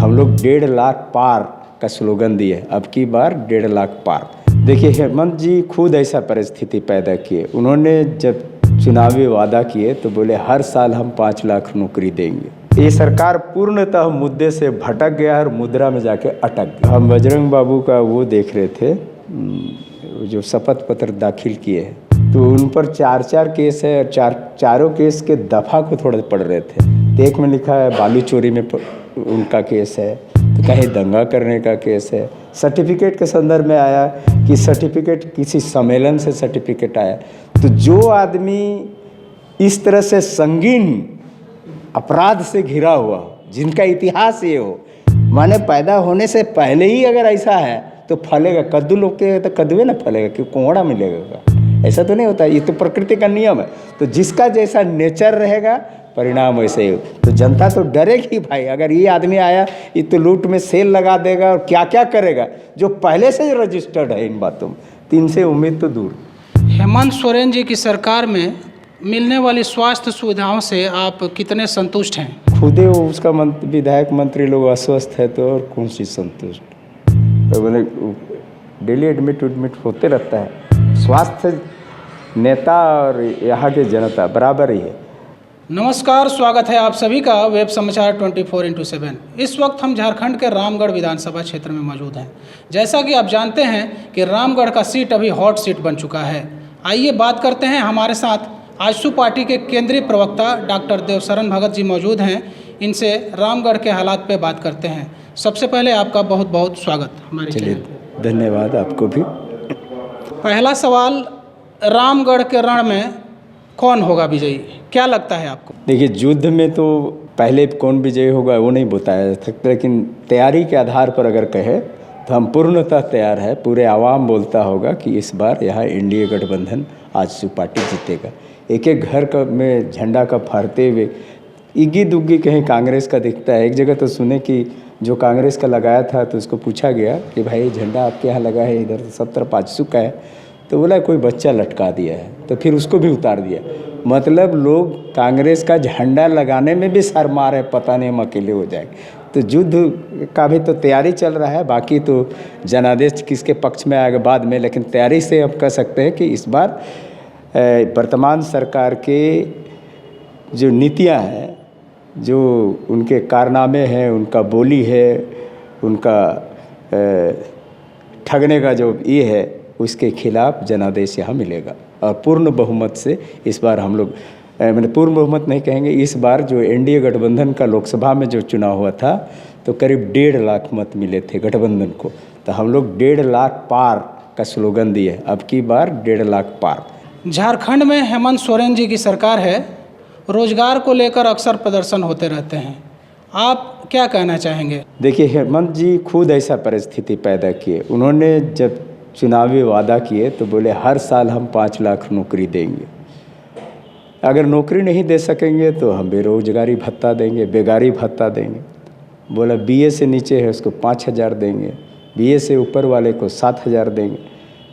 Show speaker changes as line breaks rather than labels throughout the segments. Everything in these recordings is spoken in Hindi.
हम लोग 1.5 लाख पार का स्लोगन दिए, अब की बार 1.5 लाख पार। देखिए हेमंत जी खुद ऐसा परिस्थिति पैदा किए। उन्होंने जब चुनावी वादा किए तो बोले हर साल हम 5 लाख नौकरी देंगे। ये सरकार पूर्णतः मुद्दे से भटक गया और मुद्रा में जाके अटक गया। हम बजरंग बाबू का वो देख रहे थे जो शपथ पत्र दाखिल किए हैं, तो उन पर 4 केस है और चारों केस के दफ़ा को थोड़ा पढ़ रहे थे। तो एक में लिखा है बालू चोरी में उनका केस है, तो कहीं दंगा करने का केस है। सर्टिफिकेट के संदर्भ में आया कि सर्टिफिकेट किसी सम्मेलन से सर्टिफिकेट आया। तो जो आदमी इस तरह से संगीन अपराध से घिरा हुआ, जिनका इतिहास ये हो, माने पैदा होने से पहले ही अगर ऐसा है तो फलेगा। कद्दू लोग के तो कद्दुए ना फलेगा कि कोहड़ा मिलेगा, ऐसा तो नहीं होता। ये तो प्रकृति का नियम है। तो जिसका जैसा नेचर रहेगा परिणाम वैसे ही हो। तो जनता तो डरेगी भाई, अगर ये आदमी आया ये तो लूट में सेल लगा देगा और क्या क्या करेगा, जो पहले से रजिस्टर्ड है इन बातों में। तो इनसे उम्मीद तो दूर।
हेमंत सोरेन जी की सरकार में मिलने वाली स्वास्थ्य सुविधाओं से आप कितने संतुष्ट हैं?
खुदे उसका विधायक मंत्री लोग अस्वस्थ है तो और कौन सी संतुष्ट। तो बोले डेली एडमिट होते रहता है। स्वास्थ्य नेता और यहाँ के जनता बराबर ही है।
नमस्कार, स्वागत है आप सभी का वेब समाचार 24x7। इस वक्त हम झारखंड के रामगढ़ विधानसभा क्षेत्र में मौजूद हैं। जैसा कि आप जानते हैं कि रामगढ़ का सीट अभी हॉट सीट बन चुका है। आइए बात करते हैं। हमारे साथ आजसू पार्टी के केंद्रीय प्रवक्ता डॉक्टर देवशरण भगत जी मौजूद हैं। इनसे रामगढ़ के हालात पे बात करते हैं। सबसे पहले आपका बहुत बहुत स्वागत हमारे
चलिए, धन्यवाद आपको भी।
पहला सवाल, रामगढ़ के रण में कौन होगा विजयी, क्या लगता है आपको?
देखिए, युद्ध में तो पहले कौन विजयी होगा वो नहीं बताया जा सकता, लेकिन तैयारी के आधार पर अगर कहे तो हम पूर्णतः तैयार है। पूरे आवाम बोलता होगा कि इस बार यहाँ एनडीए गठबंधन आजसू पार्टी जीतेगा। एक एक घर का में झंडा का फहरते हुए इग्गी दुग्गी कहीं कांग्रेस का दिखता है। एक जगह तो सुने कि जो कांग्रेस का लगाया था तो उसको पूछा गया कि भाई झंडा आपके यहाँ लगा है, इधर सब तरफ आजसू का है। तो बोला कोई बच्चा लटका दिया है, तो फिर उसको भी उतार दिया। मतलब लोग कांग्रेस का झंडा लगाने में भी शर्मा रहे, पता नहीं हम अकेले हो जाएंगे। तो युद्ध का भी तो तैयारी चल रहा है। बाकी तो जनादेश किसके पक्ष में आएगा बाद में, लेकिन तैयारी से अब कह सकते हैं कि इस बार वर्तमान सरकार के जो नीतियां हैं, जो उनके कारनामे हैं, उनका बोली है, उनका ठगने का जो ये है, उसके खिलाफ जनादेश यहाँ मिलेगा। और पूर्ण बहुमत से इस बार हम लोग, मैंने पूर्ण बहुमत नहीं कहेंगे, इस बार जो एनडीए गठबंधन का लोकसभा में जो चुनाव हुआ था तो करीब 1.5 लाख मत मिले थे गठबंधन को। तो हम लोग 1.5 लाख पार का स्लोगन दिए, अब की बार 1.5 लाख पार।
झारखंड में हेमंत सोरेन जी की सरकार है। रोजगार को लेकर अक्सर प्रदर्शन होते रहते हैं, आप क्या कहना चाहेंगे?
देखिए, हेमंत जी खुद ऐसा परिस्थिति पैदा किए। उन्होंने जब चुनावी वादा किए तो बोले हर साल हम 5 लाख नौकरी देंगे। अगर नौकरी नहीं दे सकेंगे तो हम बेरोजगारी भत्ता देंगे, बेगारी भत्ता देंगे। बोला बीए से नीचे है उसको 5,000 देंगे, बीए से ऊपर वाले को 7,000 देंगे।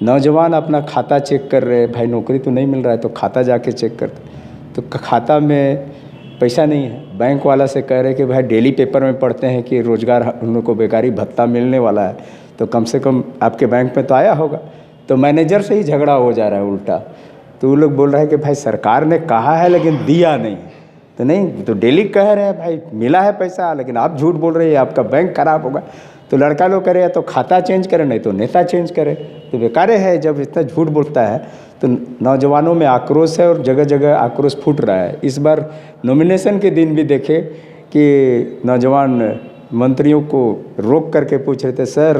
नौजवान अपना खाता चेक कर रहे हैं, भाई नौकरी तो नहीं मिल रहा है तो खाता जाके चेक करते, तो खाता में पैसा नहीं है। बैंक वाला से कह रहे कि भाई डेली पेपर में पढ़ते हैं कि रोज़गार हम लोग को बेकारी भत्ता मिलने वाला है, तो कम से कम आपके बैंक में तो आया होगा। तो मैनेजर से ही झगड़ा हो जा रहा है उल्टा। तो वो लोग बोल रहे हैं कि भाई सरकार ने कहा है लेकिन दिया नहीं। तो नहीं, तो डेली कह रहे हैं भाई मिला है पैसा, लेकिन आप झूठ बोल रहे हैं, आपका बैंक खराब होगा। तो लड़का लोग करे तो खाता चेंज करे, नहीं तो नेता चेंज करे। तो बेकार है जब इतना झूठ बोलता है। तो नौजवानों में आक्रोश है और जगह जगह आक्रोश फूट रहा है। इस बार नॉमिनेशन के दिन भी देखे कि नौजवान मंत्रियों को रोक करके पूछ रहे थे, सर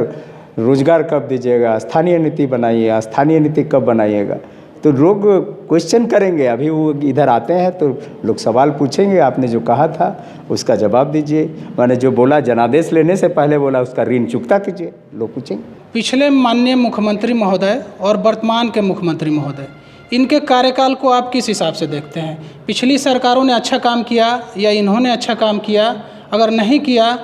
रोजगार कब दीजिएगा, स्थानीय नीति बनाइए, स्थानीय नीति कब बनाइएगा। तो लोग क्वेश्चन करेंगे। अभी वो इधर आते हैं तो लोग सवाल पूछेंगे, आपने जो कहा था उसका जवाब दीजिए। मैंने जो बोला जनादेश लेने से पहले बोला उसका ऋण चुकता कीजिए, लोग पूछेंगे।
पिछले माननीय मुख्यमंत्री महोदय और वर्तमान के मुख्यमंत्री महोदय, इनके कार्यकाल को आप किस हिसाब से देखते हैं? पिछली सरकारों ने अच्छा काम किया या इन्होंने अच्छा काम किया? अगर नहीं किया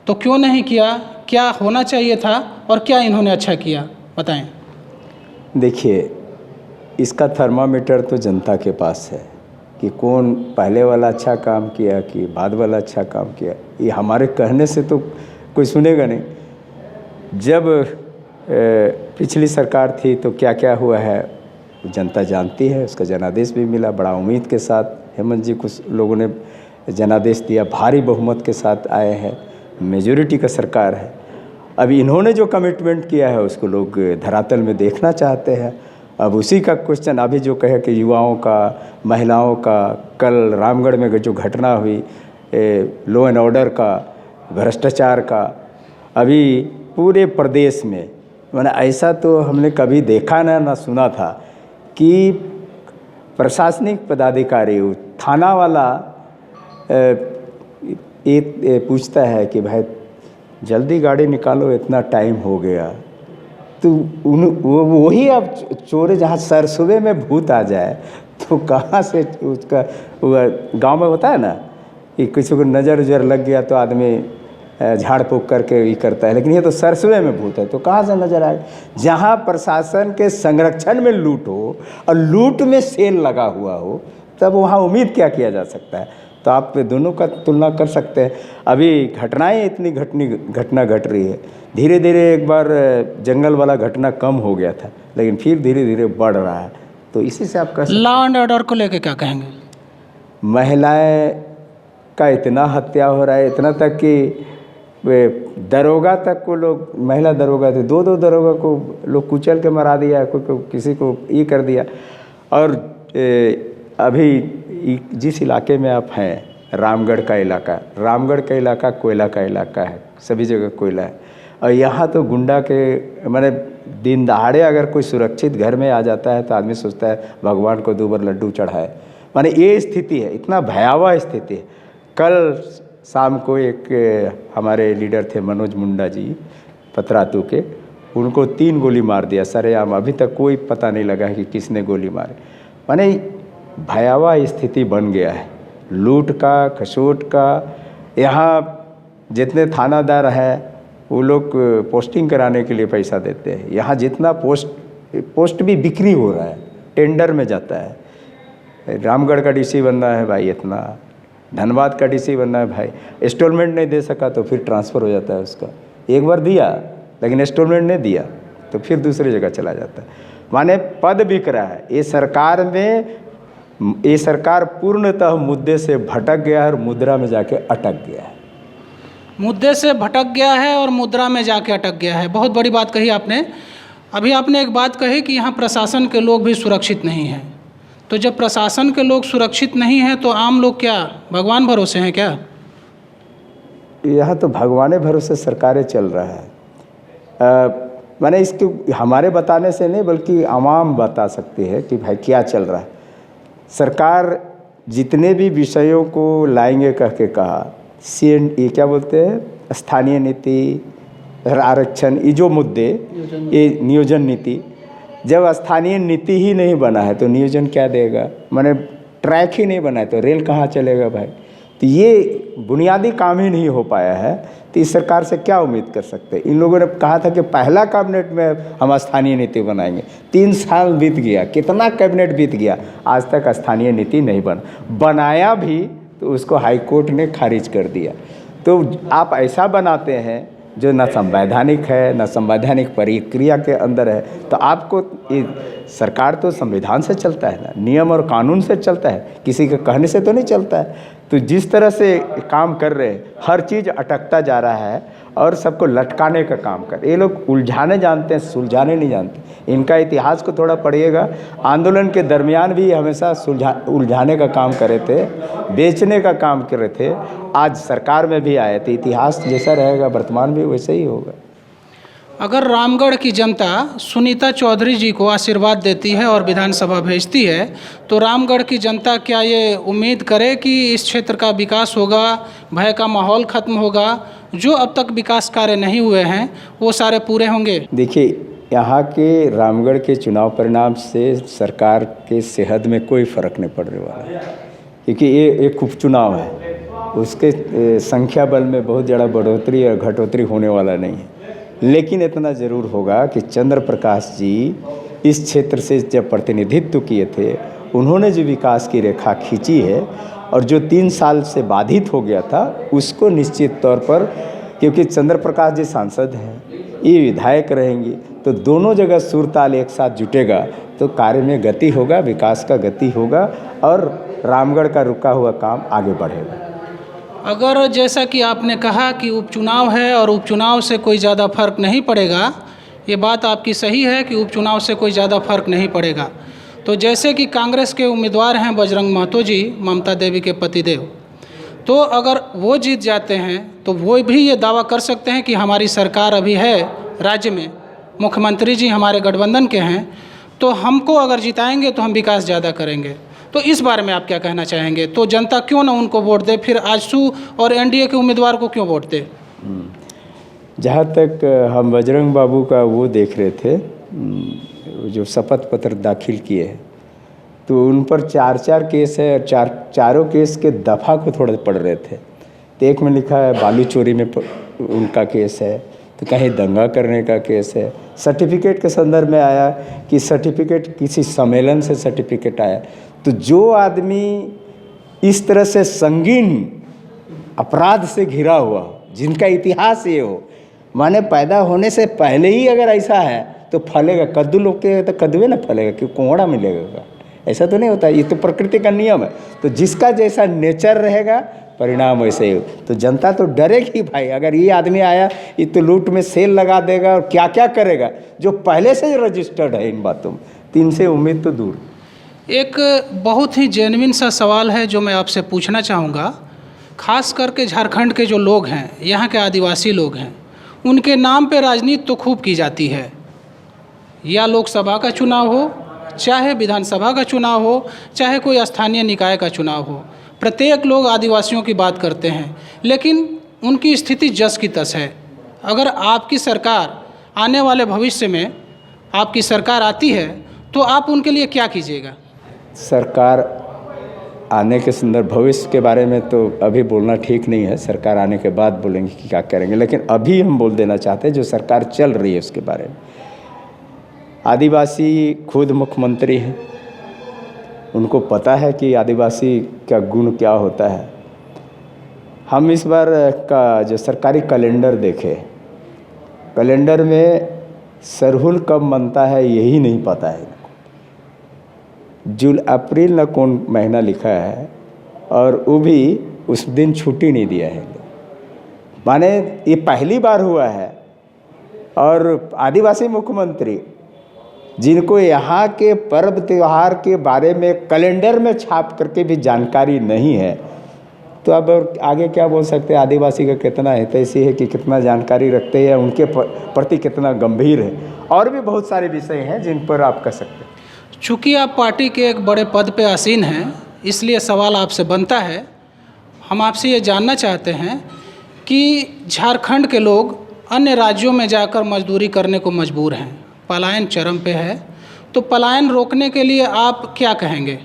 तो क्यों नहीं किया, क्या होना चाहिए था और क्या इन्होंने अच्छा किया, बताएं।
देखिए, इसका थर्मामीटर तो जनता के पास है कि कौन पहले वाला अच्छा काम किया कि बाद वाला अच्छा काम किया। ये हमारे कहने से तो कोई सुनेगा नहीं। जब पिछली सरकार थी तो क्या क्या हुआ है जनता जानती है, उसका जनादेश भी मिला बड़ा उम्मीद के साथ। हेमंत जी कुछ लोगों ने जनादेश दिया, भारी बहुमत के साथ आए हैं, मेजॉरिटी का सरकार है। अभी इन्होंने जो कमिटमेंट किया है उसको लोग धरातल में देखना चाहते हैं। अब उसी का क्वेश्चन अभी जो कहे कि युवाओं का, महिलाओं का, कल रामगढ़ में जो घटना हुई लॉ एंड ऑर्डर का, भ्रष्टाचार का, अभी पूरे प्रदेश में मैंने ऐसा तो हमने कभी देखा ना सुना था कि प्रशासनिक पदाधिकारी थाना वाला पूछता है कि भाई जल्दी गाड़ी निकालो, इतना टाइम हो गया। तो वही अब चोर जहाँ सरसुबह में भूत आ जाए तो कहाँ से उसका गांव में होता है ना कि किसी को नज़र उजर लग गया तो आदमी झाड़ फूक करके ये करता है, लेकिन ये तो सरसुबह में भूत है तो कहाँ से नजर आए। जहाँ प्रशासन के संरक्षण में लूट हो और लूट में सेल लगा हुआ हो तब वहाँ उम्मीद क्या किया जा सकता है। तो आप दोनों का तुलना कर सकते हैं। अभी घटनाएं इतनी घटना घट रही है, धीरे धीरे एक बार जंगल वाला घटना कम हो गया था लेकिन फिर धीरे धीरे बढ़ रहा है। तो इसी से आप कह
लॉ एंड ऑर्डर को लेकर क्या कहेंगे?
महिलाएं का इतना हत्या हो रहा है, इतना तक कि दरोगा तक को लोग, महिला दरोगा थे, दो दरोगा को लोग कुचल के मरा दिया, कोई किसी को ये कर दिया। और अभी जिस इलाके में आप हैं, रामगढ़ का इलाका कोयला का इलाका है, सभी जगह कोयला है। और यहाँ तो गुंडा के माने दिन दहाड़े अगर कोई सुरक्षित घर में आ जाता है तो आदमी सोचता है भगवान को 2 बार लड्डू चढ़ाए। माने ये स्थिति है, इतना भयावह स्थिति है। कल शाम को एक हमारे लीडर थे मनोज मुंडा जी पतरातू के, उनको 3 गोली मार दिया सरेआम। अभी तक कोई पता नहीं लगा है कि किसने गोली मारे। माने भयावह स्थिति बन गया है लूट का, खसोट का। यहाँ जितने थानादार हैं वो लोग पोस्टिंग कराने के लिए पैसा देते हैं। यहाँ जितना पोस्ट भी बिक्री हो रहा है, टेंडर में जाता है। रामगढ़ का डीसी बनना है भाई इतना, धनबाद का डीसी बनना है भाई, इंस्टॉलमेंट नहीं दे सका तो फिर ट्रांसफ़र हो जाता है उसका। एक बार दिया लेकिन इंस्टॉलमेंट नहीं दिया तो फिर दूसरी जगह चला जाता है। माने पद बिक रहा है। ये सरकार पूर्णतः मुद्दे से भटक गया है और मुद्रा में जाके अटक गया है।
मुद्दे से भटक गया है और मुद्रा में जाके अटक गया है। बहुत बड़ी बात कही आपने। अभी आपने एक बात कही कि यहाँ प्रशासन के लोग भी सुरक्षित नहीं हैं। तो जब प्रशासन के लोग सुरक्षित नहीं हैं तो आम लोग क्या भगवान भरोसे हैं क्या?
यहाँ तो भगवान भरोसे सरकारें चल रहा है। माने इसको हमारे बताने से नहीं बल्कि आवाम बता सकती है कि भाई क्या चल रहा है। सरकार जितने भी विषयों को लाएंगे कह के कहा, ये क्या बोलते हैं, स्थानीय नीति, आरक्षण, ये जो मुद्दे, ये नियोजन नीति, जब स्थानीय नीति ही नहीं बना है तो नियोजन क्या देगा। माने ट्रैक ही नहीं बना है तो रेल कहाँ चलेगा भाई। तो ये बुनियादी काम ही नहीं हो पाया है तो इस सरकार से क्या उम्मीद कर सकते हैं। इन लोगों ने कहा था कि पहला कैबिनेट में हम स्थानीय नीति बनाएंगे, 3 साल बीत गया, कितना कैबिनेट बीत गया, आज तक स्थानीय नीति नहीं बनाया भी तो उसको हाई कोर्ट ने खारिज कर दिया। तो आप ऐसा बनाते हैं जो न संवैधानिक है न संवैधानिक प्रक्रिया के अंदर है। तो आपको ये सरकार तो संविधान से चलता है ना, नियम और कानून से चलता है, किसी के कहने से तो नहीं चलता है। तो जिस तरह से काम कर रहे हैं, हर चीज़ अटकता जा रहा है और सबको लटकाने का काम कर। ये लोग उलझाने जानते हैं, सुलझाने नहीं जानते। इनका इतिहास को थोड़ा पढ़िएगा। आंदोलन के दरमियान भी हमेशा उलझाने का काम करे थे, बेचने का काम कर रहे थे। आज सरकार में भी आए थे। इतिहास जैसा रहेगा वर्तमान भी वैसे ही होगा।
अगर रामगढ़ की जनता सुनीता चौधरी जी को आशीर्वाद देती है और विधानसभा भेजती है तो रामगढ़ की जनता क्या ये उम्मीद करे कि इस क्षेत्र का विकास होगा, भय का माहौल खत्म होगा, जो अब तक विकास कार्य नहीं हुए हैं वो सारे पूरे होंगे? देखिए,
यहाँ के रामगढ़ के चुनाव परिणाम से सरकार के सेहत में कोई फ़र्क नहीं पड़ने वाला है, क्योंकि ये एक उपचुनाव है। उसके संख्या बल में बहुत ज़्यादा बढ़ोतरी और घटोतरी होने वाला नहीं है। लेकिन इतना ज़रूर होगा कि चंद्र प्रकाश जी इस क्षेत्र से जब प्रतिनिधित्व किए थे, उन्होंने जो विकास की रेखा खींची है और जो 3 साल से बाधित हो गया था उसको निश्चित तौर पर क्योंकि चंद्र प्रकाश जी सांसद हैं, ये विधायक रहेंगी, तो दोनों जगह सुर ताल एक साथ जुटेगा तो कार्य में गति होगा, विकास का गति होगा और रामगढ़ का रुका हुआ काम आगे बढ़ेगा।
अगर जैसा कि आपने कहा कि उपचुनाव है और उपचुनाव से कोई ज़्यादा फर्क नहीं पड़ेगा, ये बात आपकी सही है कि उपचुनाव से कोई ज़्यादा फर्क नहीं पड़ेगा। तो जैसे कि कांग्रेस के उम्मीदवार हैं बजरंग महतो जी, ममता देवी के पतिदेव, तो अगर वो जीत जाते हैं तो वो भी ये दावा कर सकते हैं कि हमारी सरकार अभी है राज्य में, मुख्यमंत्री जी हमारे गठबंधन के हैं, तो हमको अगर जिताएंगे तो हम विकास ज़्यादा करेंगे। तो इस बारे में आप क्या कहना चाहेंगे? तो जनता क्यों ना उनको वोट दे, फिर आजसू और एनडीए के उम्मीदवार को क्यों वोट दे?
जहाँ तक हम बजरंग बाबू का वो देख रहे थे, जो शपथ पत्र दाखिल किए हैं, तो उन पर 4 केस है और चारों केस के दफ़ा को थोड़ा पढ़ रहे थे। तो एक में लिखा है बालू चोरी में उनका केस है, तो कहीं दंगा करने का केस है। सर्टिफिकेट के संदर्भ में आया कि सर्टिफिकेट किसी सम्मेलन से सर्टिफिकेट आया। तो जो आदमी इस तरह से संगीन अपराध से घिरा हुआ, जिनका इतिहास ये हो, माने पैदा होने से पहले ही अगर ऐसा है तो फलेगा। कद्दू लोग के तो कद्दुए ना फलेगा, क्यों कोहड़ा मिलेगा? ऐसा तो नहीं होता, ये तो प्रकृति का नियम है। तो जिसका जैसा नेचर रहेगा परिणाम वैसे ही हो। तो जनता तो डरेगी भाई, अगर ये आदमी आया ये तो लूट में सेल लगा देगा और क्या क्या करेगा, जो पहले से रजिस्टर्ड है इन बातों में। तो इनसे उम्मीद तो दूर।
एक बहुत ही जेन्युइन सा सवाल है जो मैं आपसे पूछना चाहूँगा। खास करके झारखंड के जो लोग हैं, यहाँ के आदिवासी लोग हैं, उनके नाम पे राजनीति तो खूब की जाती है। या लोकसभा का चुनाव हो, चाहे विधानसभा का चुनाव हो, चाहे कोई स्थानीय निकाय का चुनाव हो, प्रत्येक लोग आदिवासियों की बात करते हैं, लेकिन उनकी स्थिति जस की तस है। अगर आपकी सरकार आने वाले भविष्य में आपकी सरकार आती है तो आप उनके लिए क्या कीजिएगा?
सरकार आने के संदर्भ भविष्य के बारे में तो अभी बोलना ठीक नहीं है, सरकार आने के बाद बोलेंगे कि क्या करेंगे। लेकिन अभी हम बोल देना चाहते हैं जो सरकार चल रही है उसके बारे में। आदिवासी खुद मुख्यमंत्री हैं, उनको पता है कि आदिवासी का गुण क्या होता है। हम इस बार का जो सरकारी कैलेंडर देखे, कैलेंडर में सरहुल कब मनता है यही नहीं पता है इनको। अप्रैल न कौन महीना लिखा है और वो भी उस दिन छुट्टी नहीं दिया है। माने ये पहली बार हुआ है। और आदिवासी मुख्यमंत्री जिनको यहाँ के पर्व त्यौहार के बारे में कैलेंडर में छाप करके भी जानकारी नहीं है, तो अब आगे क्या बोल सकते हैं? आदिवासी का कितना हितैषी है कि कितना जानकारी रखते हैं, उनके प्रति कितना गंभीर है। और भी बहुत सारे विषय हैं जिन पर आप कह सकते हैं।
चूँकि आप पार्टी के एक बड़े पद पे आसीन हैं, इसलिए सवाल आपसे बनता है। हम आपसे ये जानना चाहते हैं कि झारखंड के लोग अन्य राज्यों में जाकर मजदूरी करने को मजबूर हैं, पलायन चरम पे है, तो पलायन रोकने के लिए आप क्या कहेंगे?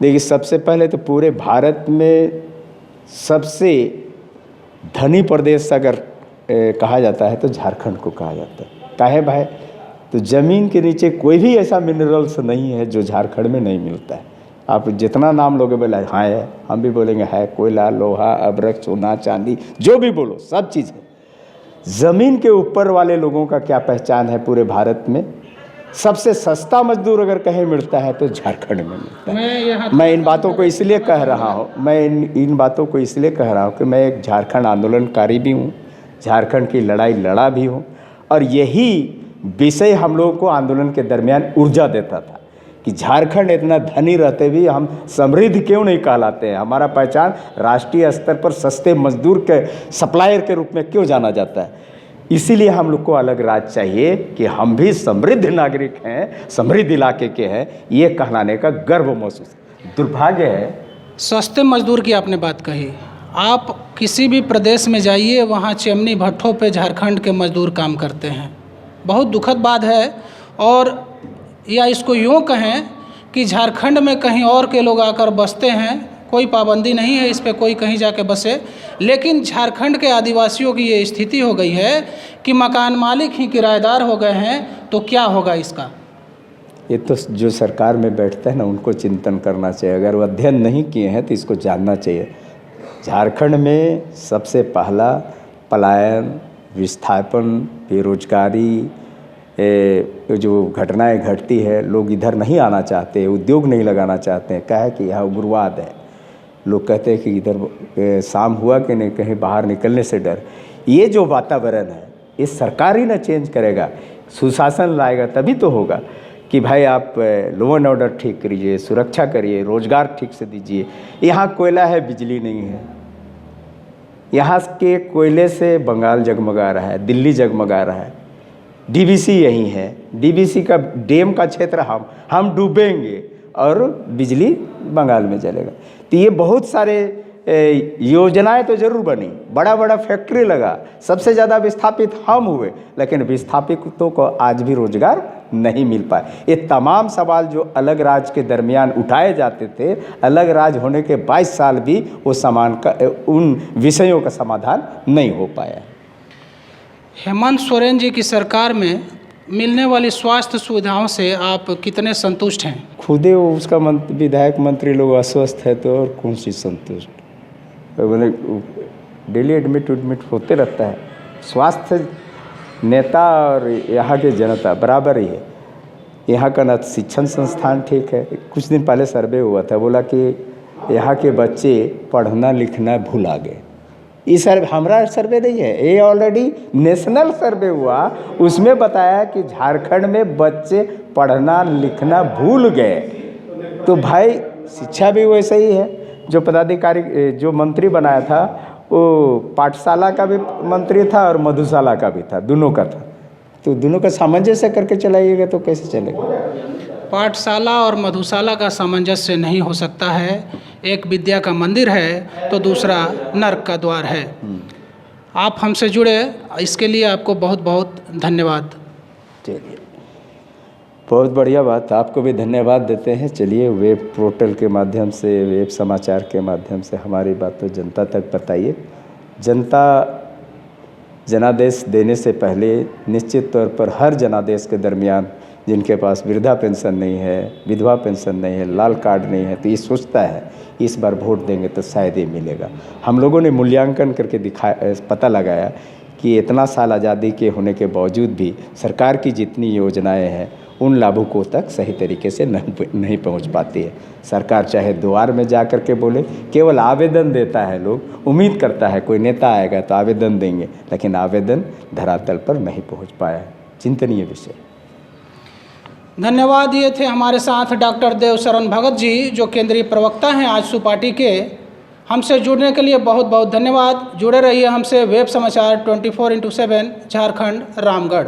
देखिए, सबसे पहले तो पूरे भारत में सबसे धनी प्रदेश अगर कहा जाता है तो झारखंड को कहा जाता है। काहे भाई? तो ज़मीन के नीचे कोई भी ऐसा मिनरल्स नहीं है जो झारखंड में नहीं मिलता है। आप जितना नाम लोगे बोला हाँ है, हम भी बोलेंगे है। कोयला, लोहा, अब्रक, सोना, चांदी, जो भी बोलो सब चीज़ है। ज़मीन के ऊपर वाले लोगों का क्या पहचान है पूरे भारत में? सबसे सस्ता मजदूर अगर कहीं मिलता है तो झारखंड में मिलता है। मैं इन बातों को इसलिए कह रहा हूँ, इन बातों को इसलिए कह रहा हूँ कि मैं एक झारखंड आंदोलनकारी भी हूँ, झारखंड की लड़ाई लड़ा भी हूँ। और यही विषय हम लोगों को आंदोलन के दरमियान ऊर्जा देता था कि झारखंड इतना धनी रहते भी हम समृद्ध क्यों नहीं कहलाते हैं। हमारा पहचान राष्ट्रीय स्तर पर सस्ते मजदूर के सप्लायर के रूप में क्यों जाना जाता है। इसीलिए हम लोग को अलग राज्य चाहिए कि हम भी समृद्ध नागरिक हैं, समृद्ध इलाके के हैं, ये कहलाने का गर्व महसूस। दुर्भाग्य है।
सस्ते मजदूर की आपने बात कही। आप किसी भी प्रदेश में जाइए, वहाँ चिमनी भट्ठों पे झारखंड के मजदूर काम करते हैं। बहुत दुखद बात है। और या इसको यूँ कहें कि झारखंड में कहीं और के लोग आकर बसते हैं, कोई पाबंदी नहीं है इस पे, कोई कहीं जाके बसे। लेकिन झारखंड के आदिवासियों की ये स्थिति हो गई है कि मकान मालिक ही किराएदार हो गए हैं। तो क्या होगा इसका?
ये तो जो सरकार में बैठते हैं ना, उनको चिंतन करना चाहिए। अगर वो अध्ययन नहीं किए हैं तो इसको जानना चाहिए। झारखंड में सबसे पहला पलायन, विस्थापन, बेरोजगारी, जो घटनाएं घटती है, लोग इधर नहीं आना चाहते, उद्योग नहीं लगाना चाहते हैं। क्या है कि यहाँ उग्रवाद है, लोग कहते हैं कि इधर शाम हुआ कि नहीं कहीं बाहर निकलने से डर। ये जो वातावरण है ये सरकार ही ना चेंज करेगा, सुशासन लाएगा तभी तो होगा कि भाई आप लॉ एंड ऑर्डर ठीक करिए, सुरक्षा करिए, रोजगार ठीक से दीजिए। यहाँ कोयला है, बिजली नहीं है। यहाँ के कोयले से बंगाल जगमगा रहा है, दिल्ली जगमगा रहा है। डीवीसी यही है, डीवीसी का डैम का क्षेत्र हम डूबेंगे और बिजली बंगाल में चलेगा। तो ये बहुत सारे योजनाएं तो जरूर बनी, बड़ा बड़ा फैक्ट्री लगा, सबसे ज़्यादा विस्थापित हम हुए, लेकिन विस्थापितों को आज भी रोजगार नहीं मिल पाए। ये तमाम सवाल जो अलग राज्य के दरमियान उठाए जाते थे, अलग राज्य होने के 22 साल भी वो उन विषयों का समाधान नहीं हो पाया।
हेमंत सोरेन जी की सरकार में मिलने वाली स्वास्थ्य सुविधाओं से आप कितने संतुष्ट हैं?
खुद ही उसका विधायक मंत्री लोग अस्वस्थ है तो और कौन सी संतुष्ट, मैंने डेली एडमिट होते रहता है। स्वास्थ्य नेता और यहाँ के जनता बराबर ही है। यहाँ का न शिक्षण संस्थान ठीक है। कुछ दिन पहले सर्वे हुआ था, बोला कि यहाँ के बच्चे पढ़ना लिखना भुला गए। ये सर्वे हमारा सर्वे नहीं है, ये ऑलरेडी नेशनल सर्वे हुआ, उसमें बताया कि झारखंड में बच्चे पढ़ना लिखना भूल गए। तो भाई शिक्षा भी वैसे ही है। जो पदाधिकारी जो मंत्री बनाया था वो पाठशाला का भी मंत्री था और मधुशाला का भी था, दोनों का था। तो दोनों का सामंजस्य करके चलाइएगा तो कैसे चलेगा?
पाठशाला और मधुशाला का सामंजस्य नहीं हो सकता है। एक विद्या का मंदिर है तो दूसरा नर्क का द्वार है। आप हमसे जुड़े इसके लिए आपको बहुत बहुत धन्यवाद।
चलिए, बहुत बढ़िया बात, आपको भी धन्यवाद देते हैं। चलिए, वेब पोर्टल के माध्यम से, वेब समाचार के माध्यम से हमारी बात तो जनता तक बताइए। जनता जनादेश देने से पहले निश्चित तौर पर हर जनादेश के दरमियान जिनके पास वृद्धा पेंशन नहीं है, विधवा पेंशन नहीं है, लाल कार्ड नहीं है, तो ये सोचता है इस बार वोट देंगे तो शायद ये मिलेगा। हम लोगों ने मूल्यांकन करके पता लगाया कि इतना साल आज़ादी के होने के बावजूद भी सरकार की जितनी योजनाएं हैं उन लाभुकों तक सही तरीके से नहीं पहुंच पाती है। सरकार चाहे द्वार में जा कर के बोले, केवल आवेदन देता है, लोग उम्मीद करता है कोई नेता आएगा तो आवेदन देंगे, लेकिन आवेदन धरातल पर नहीं पहुंच पाया है। चिंतनीय विषय।
धन्यवाद। ये थे हमारे साथ डॉक्टर देवशरण भगत जी, जो केंद्रीय प्रवक्ता हैं आजसू पार्टी के। हमसे जुड़ने के लिए बहुत बहुत धन्यवाद। जुड़े रहिए हमसे। वेब समाचार 24x7 झारखंड, रामगढ़।